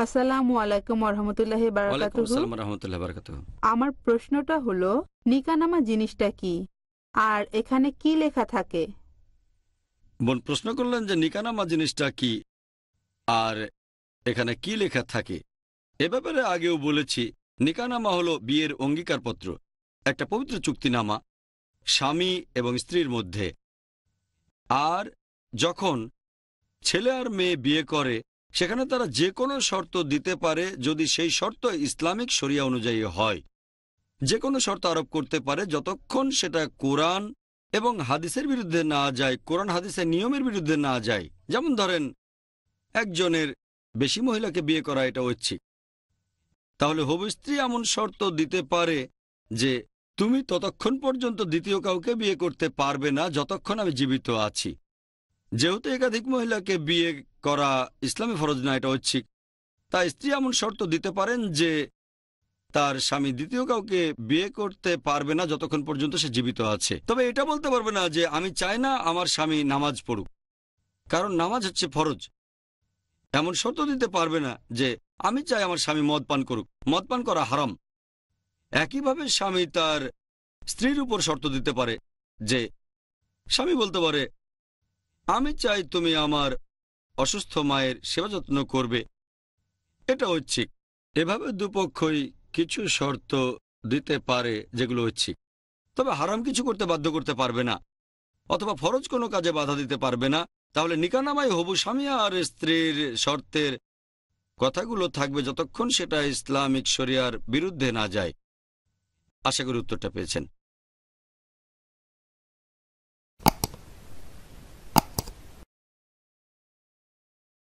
আসসালামু আলাইকুম ওরহমতুল্লাহি ওয়ালাইকুম বারাকাতুহু। আসসালাম রহমতুল্লাহ বারকাতুহ। আমার প্রশ্নটা হলো নিকানামা জিনিসটা কি আর এখানে কি লেখা থাকে? বোন প্রশ্ন করলেন যে নিকানামা জিনিসটা কি আর এখানে কি লেখা থাকে। এ ব্যাপারে আগেও বলেছি, নিকানামা হলো বিয়ের অঙ্গীকারপত্র, একটা পবিত্র চুক্তিনামা স্বামী এবং স্ত্রীর মধ্যে। আর যখন ছেলে আর মেয়ে বিয়ে করে সেখানে তারা যে কোনো শর্ত দিতে পারে যদি সেই শর্ত ইসলামিক শরিয়া অনুযায়ী হয়। যে কোনো শর্ত আরোপ করতে পারে যতক্ষণ সেটা কোরআন এবং হাদিসের বিরুদ্ধে না যায়, কোরআন হাদিসের নিয়মের বিরুদ্ধে না যায়। যেমন ধরেন একজনের বেশি মহিলাকে বিয়ে করা এটা ঐচ্ছিক, তাহলে হবু স্ত্রী এমন শর্ত দিতে পারে যে তুমি ততক্ষণ পর্যন্ত দ্বিতীয় কাউকে বিয়ে করতে পারবে না যতক্ষণ আমি জীবিত আছি। যেহেতু একাধিক মহিলাকে বিয়ে করা ইসলামে ফরজ না, এটা ঐচ্ছিক, তাই স্ত্রী এমন শর্ত দিতে পারেন যে তার স্বামী দ্বিতীয় কাউকে বিয়ে করতে পারবে না যতক্ষণ পর্যন্ত সে জীবিত আছে। তবে এটা বলতে পারবে না যে আমি চাই না আমার স্বামী নামাজ পড়ুক, কারণ নামাজ হচ্ছে ফরজ। এমন শর্ত দিতে পারবে না যে আমি চাই আমার স্বামী মদ পান করুক, মদ পান করা হারাম। একইভাবে স্বামী তার স্ত্রীর উপর শর্ত দিতে পারে যে স্বামী বলতে পারে আমি চাই তুমি আমার অসুস্থ মায়ের সেবা যত্ন করবে, এটা ঐচ্ছিক। এভাবে দুপক্ষই কিছু শর্ত দিতে পারে যেগুলো ঐচ্ছিক, তবে হারাম কিছু করতে বাধ্য করতে পারবে না অথবা ফরজ কোনো কাজে বাধা দিতে পারবে না। তাহলে নিকানামায় হবু স্বামী আর স্ত্রীর শর্তের কথাগুলো থাকবে যতক্ষণ সেটা ইসলামিক শরিয়ার বিরুদ্ধে না যায়। আশা করি উত্তরটা পেয়েছেন।